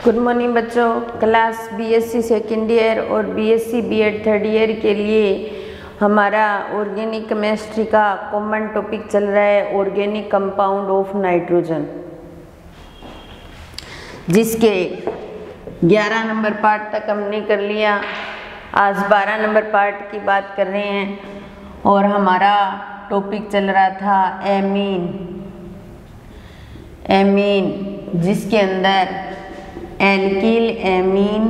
Good morning बच्चों। Class BSc second year और BSc BEd third year के लिए हमारा ऑर्गेनिक केमिस्ट्री का कॉमन टॉपिक चल रहा है, ऑर्गेनिक कंपाउंड ऑफ नाइट्रोजन, जिसके 11 नंबर पार्ट तक हमने कर लिया। आज 12 नंबर पार्ट की बात कर रहे हैं और हमारा टॉपिक चल रहा था एमीन, जिसके अंदर एल्किल एमीन,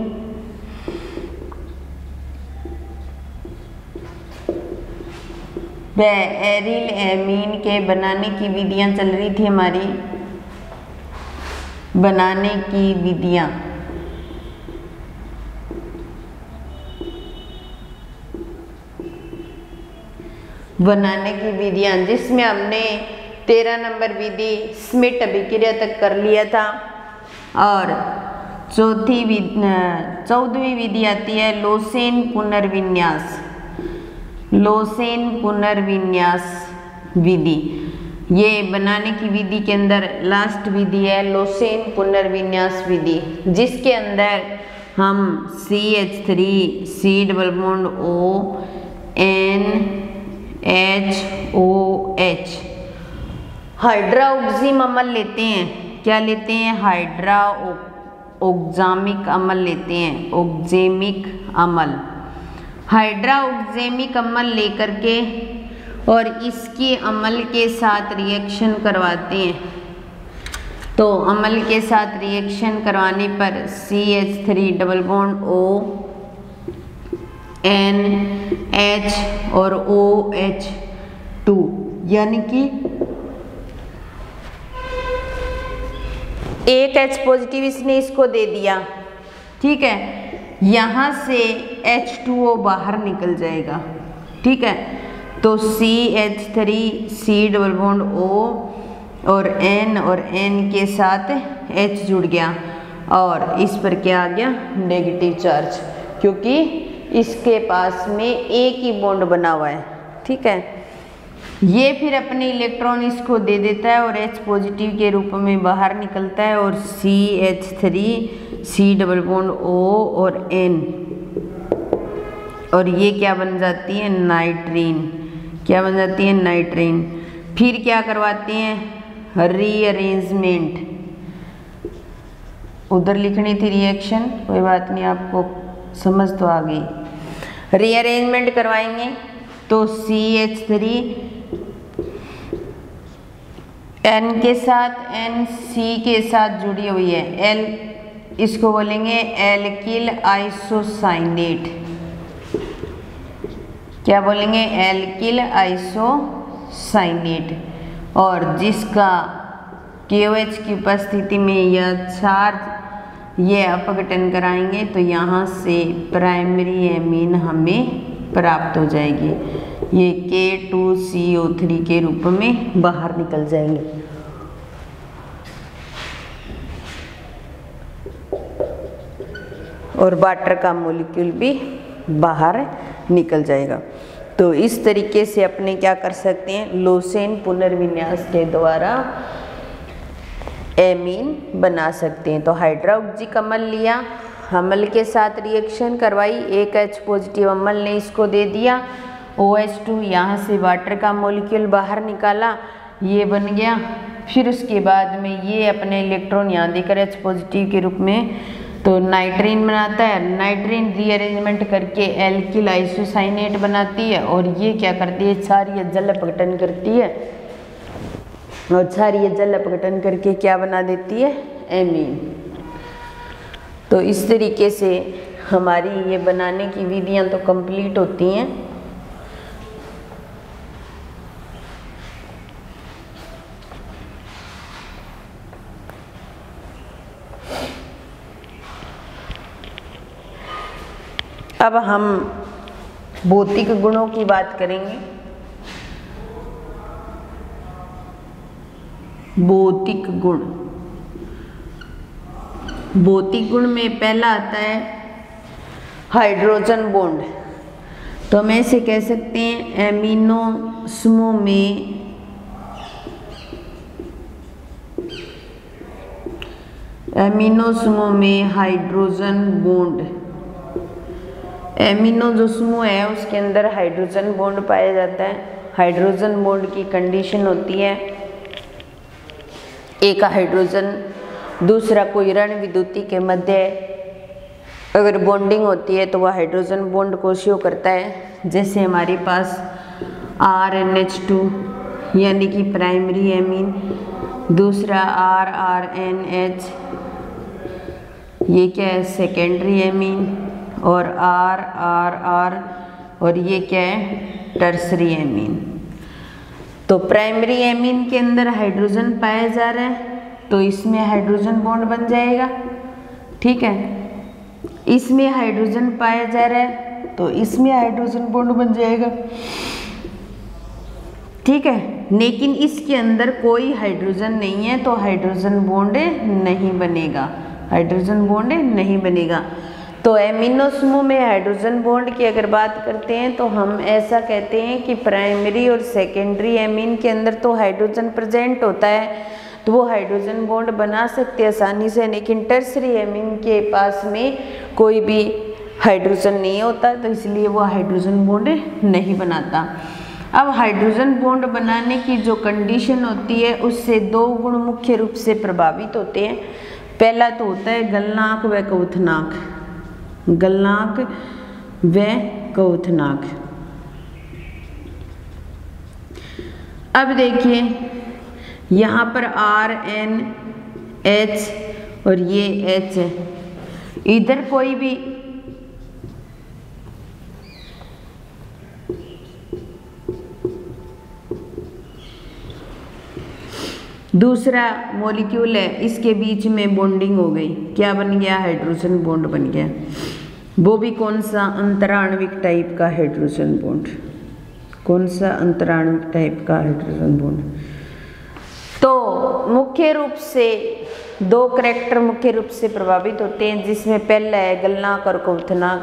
व एरिल एमीन के बनाने की विधियां चल रही थी हमारी। बनाने की विधियां जिसमें हमने 13 नंबर विधि स्मिट अभिक्रिया तक कर लिया था और 14वीं विधि आती है लोसेन पुनर्विन्यास विधि। ये बनाने की विधि के अंदर लास्ट विधि है लोसेन पुनर्विन्यास विधि, जिसके अंदर हम CH3 C double bond ONHOH हाइड्रोक्सिम अम्ल लेते हैं। क्या लेते हैं? ऑक्जेमिक अम्ल लेते हैं। हाइड्रोक्सेमिक अम्ल लेकर के और इसके अम्ल के साथ रिएक्शन करवाते हैं। तो अम्ल के साथ रिएक्शन करवाने पर CH3 डबल बॉन्ड ONH और OH2 यानी कि एक H पॉजिटिव इसने इसको दे दिया, ठीक है। यहाँ से H2O बाहर निकल जाएगा, ठीक है। तो CH3 C double bond O और N के साथ H जुड़ गया और इस पर क्या आ गया? नेगेटिव चार्ज, क्योंकि इसके पास में एक ही बॉन्ड बना हुआ है, ठीक है। ये फिर अपने इलेक्ट्रॉन इसको दे देता है और H पॉजिटिव के रूप में बाहर निकलता है और CH3 C double bond O और N, और ये क्या बन जाती है? नाइट्रीन। क्या बन जाती है? नाइट्रीन। फिर क्या करवाते हैं? रीअरेंजमेंट। उधर लिखनी थी रिएक्शन, कोई बात नहीं, आपको समझ तो आ गई। रीअरेंजमेंट करवाएंगे तो CH3 N के साथ NC के साथ जुड़ी हुई है, इसको बोलेंगे एल्किल आइसोसाइनेट। क्या बोलेंगे? Alkyl isocyanate. और जिसका KOH की उपस्थिति में यह चार्ज ये अपघटन कराएंगे तो यहाँ से प्राइमरी एमीन हमें प्राप्त हो जाएगी। ये K2CO3 के रूप में बाहर निकल जाएंगे। और वाटर का मॉलिक्यूल भी बाहर निकल जाएगा। तो इस तरीके से अपने क्या कर सकते हैं? लोसेन पुनर्विन्यास के द्वारा एमीन बना सकते हैं। तो हाइड्रोक्सिक अम्ल लिया, अम्ल के साथ रिएक्शन करवाई, एक H पॉजिटिव अम्ल ने इसको दे दिया OH2, यहाँ से वाटर का मॉलिक्यूल बाहर निकाला, ये बन गया। फिर उसके बाद में ये अपने इलेक्ट्रॉन यहाँ देकर H पॉजिटिव के रूप में तो नाइट्रीन बनाता है। नाइट्रीन रीअरेंजमेंट करके एल्किल आइसोसाइनेट बनाती है और ये क्या करती है? क्षारीय जल अपघटन करती है और क्षारीय जल अपघटन करके क्या बना देती है? एमीन। तो इस तरीके से हमारी ये बनाने की विधियां तो कंप्लीट होती हैं। अब हम भौतिक गुणों की बात करेंगे। भौतिक गुण में पहला आता है हाइड्रोजन बॉन्ड। तो हम ऐसे कह सकते हैं एमिनो समूह में एमिनो समूह में हाइड्रोजन बॉन्ड, एमिनो जो समूह है उसके अंदर हाइड्रोजन बॉन्ड पाया जाता है। हाइड्रोजन बॉन्ड की कंडीशन होती है एक हाइड्रोजन दूसरा कोई ऋण विद्युती के मध्य अगर बॉन्डिंग होती है तो वह हाइड्रोजन बॉन्ड को शो करता है। जैसे हमारे पास RNH2 यानी कि प्राइमरी एमीन, दूसरा RRNH ये क्या है सेकेंडरी एमीन, और RRR और ये क्या है टर्सरी एमीन। तो प्राइमरी एमीन के अंदर हाइड्रोजन पाया जा रहा है तो इसमें हाइड्रोजन बॉन्ड बन जाएगा, ठीक है। इसमें हाइड्रोजन पाया जा रहा है तो इसमें हाइड्रोजन बॉन्ड बन जाएगा, ठीक है। लेकिन इसके अंदर कोई हाइड्रोजन नहीं है तो हाइड्रोजन बॉन्ड नहीं बनेगा, हाइड्रोजन बॉन्ड नहीं बनेगा। तो एमिनो समूह में हाइड्रोजन बॉन्ड की अगर बात करते हैं तो हम ऐसा कहते हैं कि प्राइमरी और सेकेंडरी एमीन के अंदर तो हाइड्रोजन प्रेजेंट होता है तो वो हाइड्रोजन बॉन्ड बना सकते हैं आसानी से, लेकिन टर्सरी एमीन के पास में कोई भी हाइड्रोजन नहीं होता तो इसलिए वो हाइड्रोजन बॉन्ड नहीं बनाता। अब हाइड्रोजन बॉन्ड बनाने की जो कंडीशन होती है उससे दो गुण मुख्य रूप से प्रभावित होते हैं। पहला तो होता है गलनांक व क्वथनांक, गलनांक व क्वथनांक। अब देखिए यहाँ पर RNH और ये H है, इधर कोई भी दूसरा मॉलिक्यूल है इसके बीच में बॉन्डिंग हो गई, क्या बन गया हाइड्रोजन बॉन्ड बन गया। वो भी कौन सा अंतराण्विक टाइप का हाइड्रोजन बॉन्ड, कौन सा अंतराण्विक टाइप का हाइड्रोजन बॉन्ड। तो मुख्य रूप से दो करैक्टर मुख्य रूप से प्रभावित होते हैं जिसमें पहला है गलनांक और क्वथनांक।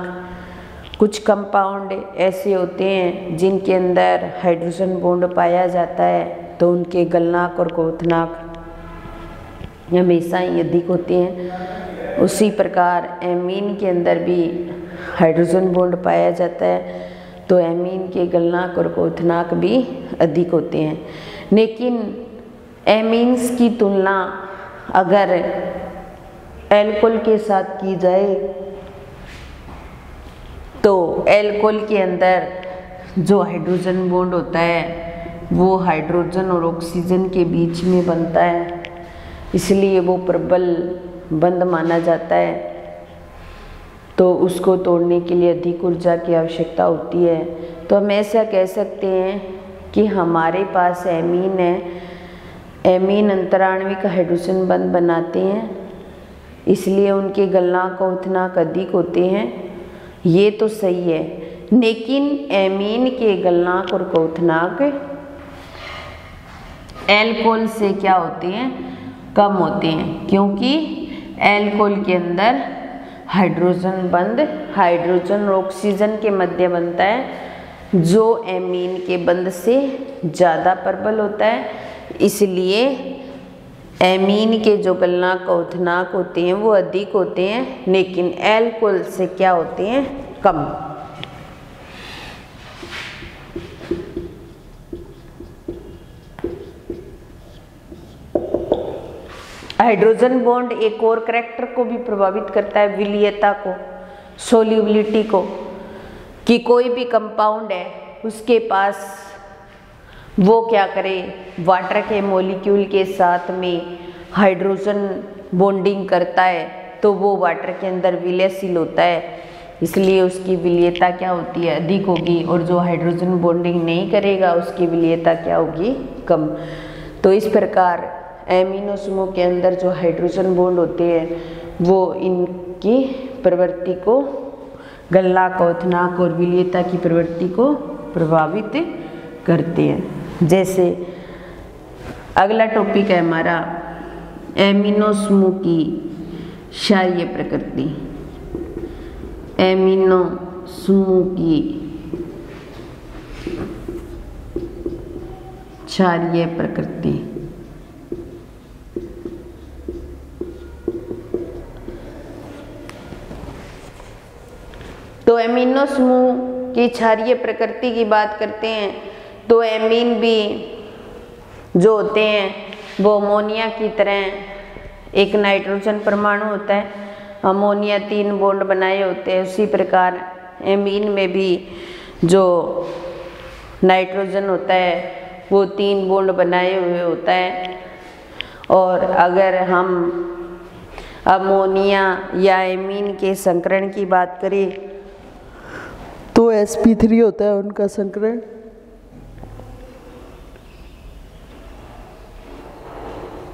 कुछ कंपाउंड ऐसे होते हैं जिनके अंदर हाइड्रोजन बॉन्ड पाया जाता है तो उनके गलनांक और क्वथनांक हमेशा ही अधिक होते हैं। उसी प्रकार एमीन के अंदर भी हाइड्रोजन बॉन्ड पाया जाता है तो एमीन के गलनांक और क्वथनांक भी अधिक होते हैं। लेकिन एमीन्स की तुलना अगर एल्कोहल के साथ की जाए तो एल्कोहल के अंदर जो हाइड्रोजन बॉन्ड होता है वो हाइड्रोजन और ऑक्सीजन के बीच में बनता है, इसलिए वो प्रबल बंध माना जाता है। तो उसको तोड़ने के लिए अधिक ऊर्जा की आवश्यकता होती है। तो हम ऐसा कह सकते हैं कि हमारे पास एमीन है, एमीन अंतराण्विक हाइड्रोजन बंध बनाते हैं इसलिए उनके गलनांक क्वथनांक अधिक होते हैं, ये तो सही है। लेकिन एमीन के गलनांक और क्वथनांक एल्कोहल से क्या होते हैं कम होते हैं, क्योंकि एल्कोहल के अंदर हाइड्रोजन बंध हाइड्रोजन और ऑक्सीजन के मध्य बनता है जो एमीन के बंध से ज़्यादा प्रबल होता है। इसलिए एमीन के जो गलनांक क्वथनांक होते हैं वो अधिक होते हैं, लेकिन एल्कोहल से क्या होते हैं कम। हाइड्रोजन बॉन्ड एक और करैक्टर को भी प्रभावित करता है, विलीयता को, सोल्यूबिलिटी को, कि कोई भी कंपाउंड है उसके पास वो क्या करे वाटर के मॉलिक्यूल के साथ में हाइड्रोजन बॉन्डिंग करता है तो वो वाटर के अंदर विलयशील होता है, इसलिए उसकी विलीयता क्या होती है अधिक होगी, और जो हाइड्रोजन बॉन्डिंग नहीं करेगा उसकी विलीयता क्या होगी कम। तो इस प्रकार एमिनो समूह के अंदर जो हाइड्रोजन बॉन्ड होते हैं वो इनकी प्रवृत्ति को गलनांक क्वथनांक और विलीयता की प्रवृत्ति को प्रभावित करते हैं। जैसे अगला टॉपिक है हमारा एमिनो समूह की क्षारीय प्रकृति। एमिनो समूह की क्षारीय प्रकृति। तो एमिनो समूह की क्षारीय प्रकृति की बात करते हैं तो एमीन भी जो होते हैं वो अमोनिया की तरह एक नाइट्रोजन परमाणु होता है, अमोनिया 3 बॉन्ड बनाए होते हैं, उसी प्रकार एमीन में भी जो नाइट्रोजन होता है वो 3 बॉन्ड बनाए हुए होता है। और अगर हम अमोनिया या एमीन के संकरण की बात करें तो sp3 होता है उनका संकरण।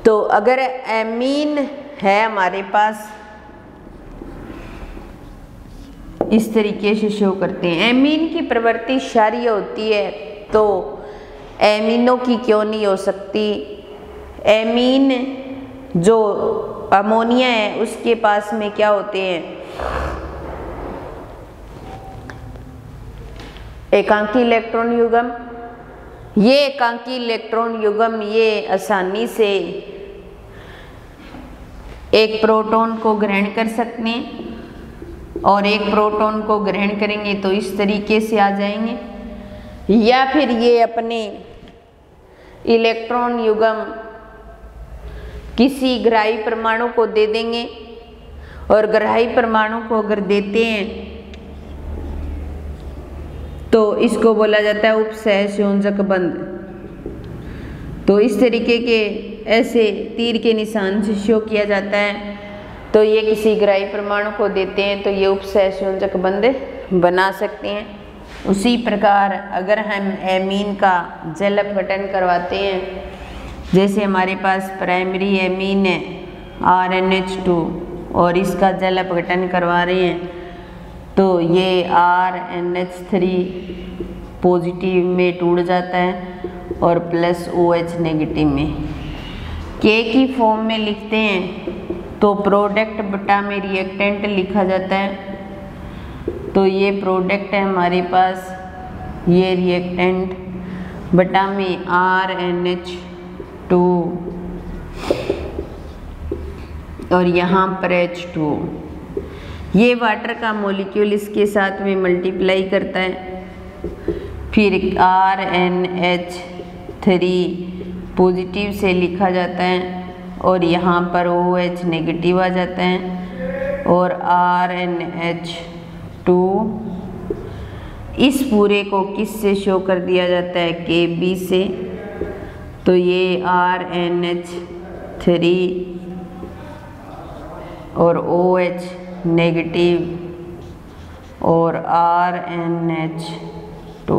तो अगर एमीन है हमारे पास, इस तरीके से शो करते हैं। एमीन की प्रवृत्ति क्षारीय होती है तो एमीनो की क्यों नहीं हो सकती? एमीन जो अमोनिया है उसके पास में क्या होते हैं, एकांकी इलेक्ट्रॉन युग्म। ये एकांकी इलेक्ट्रॉन युग्म ये आसानी से एक प्रोटॉन को ग्रहण कर सकते हैं और एक प्रोटॉन को ग्रहण करेंगे तो इस तरीके से आ जाएंगे, या फिर ये अपने इलेक्ट्रॉन युग्म किसी ग्राही परमाणु को दे देंगे और ग्राही परमाणु को अगर देते हैं तो इसको बोला जाता है उपसहसंयोजक बंध। तो इस तरीके के ऐसे तीर के निशान से शो किया जाता है। तो ये किसी ग्राही परमाणु को देते हैं तो ये उपसहसंयोजक बंध बना सकते हैं। उसी प्रकार अगर हम एमीन का जल अपघटन करवाते हैं, जैसे हमारे पास प्राइमरी एमीन है RNH2 और इसका जल अपघटन करवा रहे हैं तो ये RNH3 पॉजिटिव में टूट जाता है और प्लस OH नेगेटिव में। K की फॉर्म में लिखते हैं तो प्रोडक्ट बटा में रिएक्टेंट लिखा जाता है। तो ये प्रोडक्ट है हमारे पास, ये रिएक्टेंट बटा में RNH2 और यहाँ पर H2। ये वाटर का मॉलिक्यूल इसके साथ में मल्टीप्लाई करता है, फिर RNH3 पॉजिटिव से लिखा जाता है और यहाँ पर OH नेगेटिव आ जाता है और RNH2। इस पूरे को किस से शो कर दिया जाता है, KB से। तो ये RNH3 और OH नेगेटिव और RNH2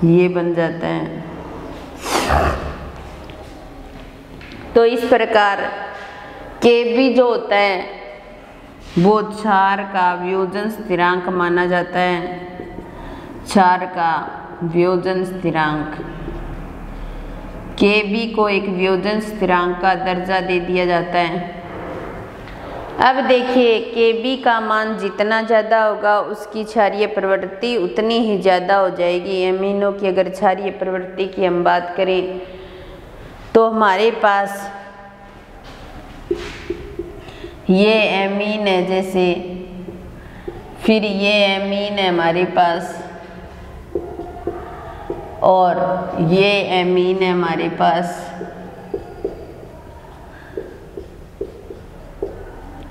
ये बन जाता है। तो इस प्रकार KB जो होता है वो क्षार का वियोजन स्थिरांक माना जाता है। क्षार का वियोजन स्थिरांक KB को एक वियोजन स्थिरांक का दर्जा दे दिया जाता है। अब देखिए KB का मान जितना ज़्यादा होगा उसकी क्षारीय प्रवृत्ति उतनी ही ज़्यादा हो जाएगी। एमीनो की अगर क्षारीय प्रवृत्ति की हम बात करें तो हमारे पास ये एमीन है जैसे, फिर ये एमीन है हमारे पास और ये एमीन है हमारे पास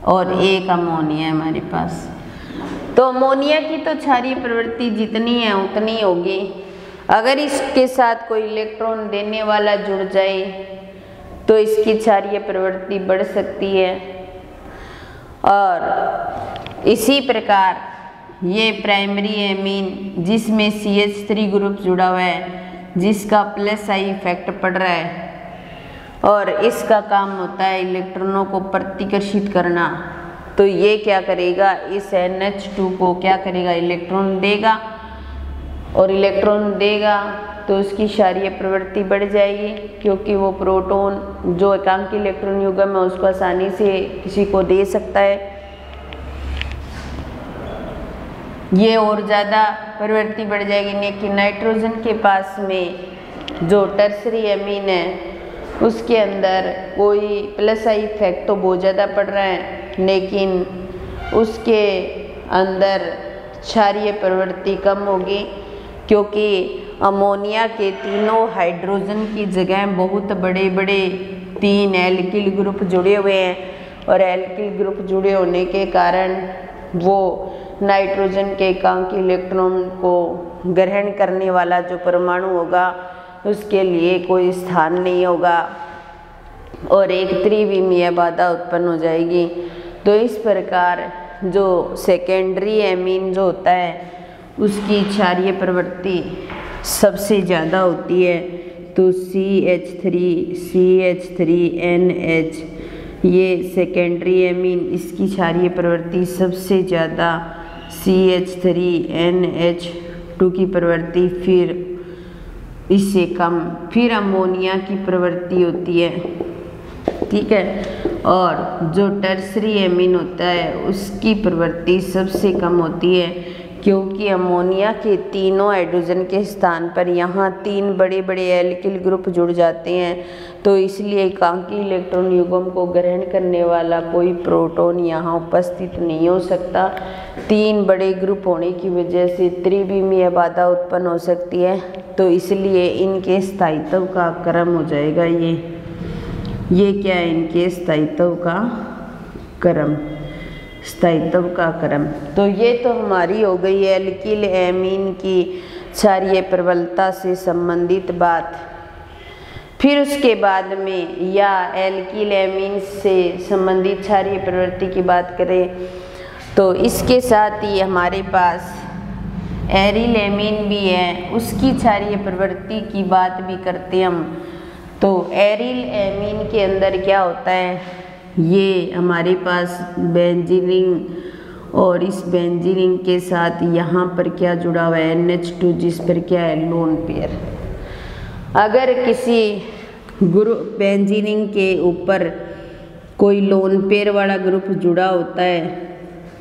और एक अमोनिया है हमारे पास। तो अमोनिया की तो क्षारीय प्रवृत्ति जितनी है उतनी होगी। अगर इसके साथ कोई इलेक्ट्रॉन देने वाला जुड़ जाए तो इसकी क्षारीय प्रवृत्ति बढ़ सकती है। और इसी प्रकार ये प्राइमरी एमीन जिसमें CH3 ग्रुप जुड़ा हुआ है, जिसका +I इफेक्ट पड़ रहा है और इसका काम होता है इलेक्ट्रॉनों को प्रतिकर्षित करना। तो ये क्या करेगा, इस NH2 को क्या करेगा, इलेक्ट्रॉन देगा और इलेक्ट्रॉन देगा तो उसकी क्षारीय प्रवृत्ति बढ़ जाएगी, क्योंकि वो प्रोटॉन जो एकांकी इलेक्ट्रॉन युग्म है उसको आसानी से किसी को दे सकता है। ये और ज़्यादा प्रवृत्ति बढ़ जाएगी। लेकिन नाइट्रोजन के पास में जो टर्सरी एमीन है उसके अंदर कोई +I इफेक्ट तो बहुत ज़्यादा पड़ रहा है, लेकिन उसके अंदर क्षारीय प्रवृत्ति कम होगी, क्योंकि अमोनिया के तीनों हाइड्रोजन की जगह बहुत बड़े बड़े 3 एल्किल ग्रुप जुड़े हुए हैं और एल्किल ग्रुप जुड़े होने के कारण वो नाइट्रोजन के एकांकी इलेक्ट्रॉन को ग्रहण करने वाला जो परमाणु होगा उसके लिए कोई स्थान नहीं होगा और एक त्रिविमीय बाधा उत्पन्न हो जाएगी। तो इस प्रकार जो सेकेंडरी एमीन जो होता है उसकी क्षारीय प्रवृत्ति सबसे ज़्यादा होती है। तो CH3NH ये सेकेंडरी एमीन, इसकी क्षारीय प्रवृत्ति सबसे ज़्यादा, CH3NH2 की प्रवृत्ति फिर इससे कम, फिर अमोनिया की प्रवृत्ति होती है, ठीक है। और जो टर्सरी एमीन होता है उसकी प्रवृत्ति सबसे कम होती है, क्योंकि अमोनिया के तीनों हाइड्रोजन के स्थान पर यहाँ 3 बड़े बड़े एल्किल ग्रुप जुड़ जाते हैं, तो इसलिए एकांकी इलेक्ट्रॉन युग्म को ग्रहण करने वाला कोई प्रोटॉन यहाँ उपस्थित नहीं हो सकता। 3 बड़े ग्रुप होने की वजह से त्रिविमीय बाधा उत्पन्न हो सकती है, तो इसलिए इनके स्थायित्व का क्रम हो जाएगा ये क्या है, इनके स्थायित्व का क्रम, स्थायित्व का क्रम। तो ये तो हमारी हो गई एल्किल एमीन की क्षारीय प्रबलता से संबंधित बात। फिर उसके बाद में या एल्किल एमीन से संबंधित क्षारीय प्रवृत्ति की बात करें तो इसके साथ ही हमारे पास एरिल एमीन भी है, उसकी क्षारीय प्रवृत्ति की बात भी करते हैं हम। तो एरिल एमीन के अंदर क्या होता है, ये हमारे पास बेंजीन और इस बेंजीन के साथ यहाँ पर क्या जुड़ा हुआ है, NH2, जिस पर क्या है, लोन पेयर। अगर किसी ग्रुप बेंजीन के ऊपर कोई लोन पेयर वाला ग्रुप जुड़ा होता है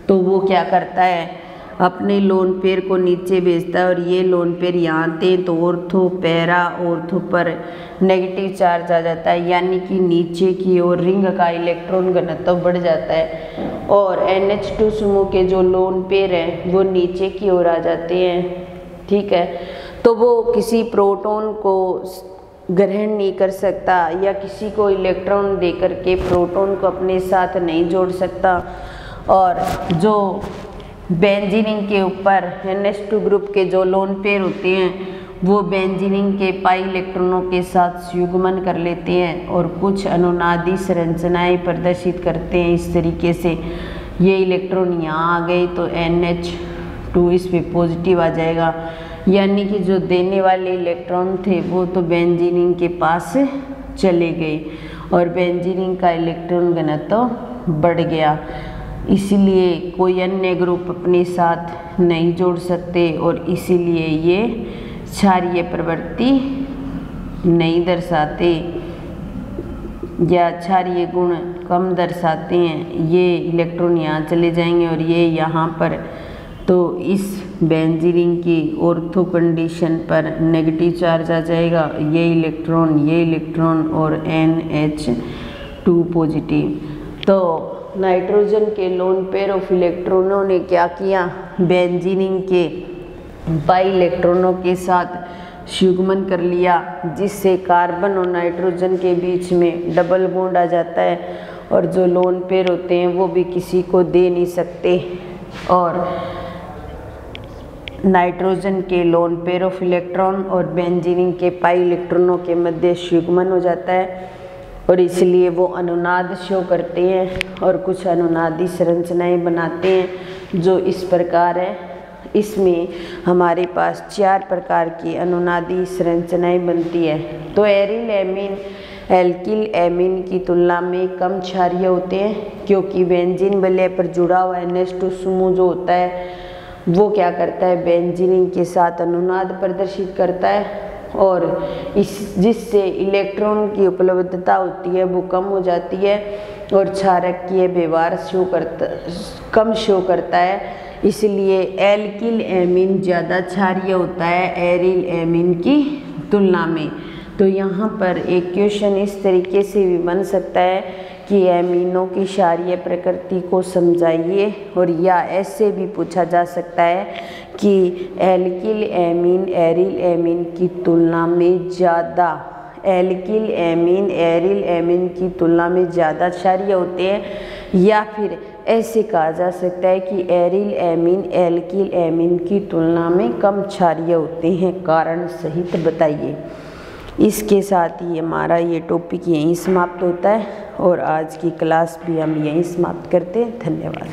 तो वो क्या करता है, अपने लोन पेयर को नीचे भेजता है और ये लोन पेयर यहाँ आते हैं तो ऑर्थो पैरा ऑर्थो पर नेगेटिव चार्ज आ जाता है, यानी कि नीचे की ओर रिंग का इलेक्ट्रॉन घनत्व बढ़ जाता है और NH2 समूह के जो लोन पेयर हैं वो नीचे की ओर आ जाते हैं, ठीक है। तो वो किसी प्रोटॉन को ग्रहण नहीं कर सकता या किसी को इलेक्ट्रॉन देकर के प्रोटॉन को अपने साथ नहीं जोड़ सकता। और जो बेंजीन के ऊपर NH2 ग्रुप के जो लोन पेयर होते हैं वो बेंजीन के पाई इलेक्ट्रॉनों के साथ संयुग्मन कर लेते हैं और कुछ अनुनादी संरचनाएं प्रदर्शित करते हैं। इस तरीके से ये इलेक्ट्रॉन यहाँ आ गए तो NH2 इस पे पॉजिटिव आ जाएगा, यानी कि जो देने वाले इलेक्ट्रॉन थे वो तो बेंजीन के पास चले गए और बेंजीन का इलेक्ट्रॉन घनत्व बढ़ गया, इसलिए कोई अन्य ग्रुप अपने साथ नहीं जोड़ सकते और इसीलिए ये क्षारीय प्रवृत्ति नहीं दर्शाते या क्षारीय गुण कम दर्शाते हैं। ये इलेक्ट्रॉन यहाँ चले जाएंगे और ये यहाँ पर, तो इस बेंजीन की ऑर्थो कंडीशन पर नेगेटिव चार्ज आ जाएगा, ये इलेक्ट्रॉन और NH2 पॉजिटिव। तो नाइट्रोजन के लोन पेयर ऑफ इलेक्ट्रॉनों ने क्या किया, बेंजीन के बाई इलेक्ट्रॉनों के साथ संयुग्मन कर लिया, जिससे कार्बन और नाइट्रोजन के बीच में डबल बॉन्ड आ जाता है और जो लोन पेयर होते हैं वो भी किसी को दे नहीं सकते और नाइट्रोजन के लोन पेयर ऑफ इलेक्ट्रॉन और बेंजीन के पाई इलेक्ट्रॉनों के मध्य संयुग्मन हो जाता है और इसलिए वो अनुनाद शो करते हैं और कुछ अनुनादी संरचनाएं बनाते हैं जो इस प्रकार है। इसमें हमारे पास 4 प्रकार की अनुनादी संरचनाएं बनती है। तो एरिल एमीन एल्किल एमीन की तुलना में कम क्षारीय होते हैं, क्योंकि बेंजीन वलय पर जुड़ा हुआ NH2 समूह जो होता है वो क्या करता है, बेंजीन के साथ अनुनाद प्रदर्शित करता है और जिससे इलेक्ट्रॉन की उपलब्धता होती है वो कम हो जाती है और क्षारकीय व्यवहार कम शो करता है। इसलिए एल्किल एमीन ज़्यादा क्षारीय होता है एरिल एमीन की तुलना में। तो यहाँ पर एक क्वेश्चन इस तरीके से भी बन सकता है कि एमीनों की क्षारीय प्रकृति को समझाइए, और या ऐसे भी पूछा जा सकता है कि एल्किल एमीन एरिल एमीन की तुलना में ज़्यादा, एल्किल एमीन एरिल एमीन की तुलना में ज़्यादा क्षारीय होते हैं, या फिर ऐसे कहा जा सकता है कि एरिल एमीन एल्किल एमीन की तुलना में कम क्षारीय होते हैं, कारण सहित बताइए। इसके साथ ही हमारा ये टॉपिक यहीं समाप्त होता है और आज की क्लास भी हम यहीं समाप्त करते हैं। धन्यवाद।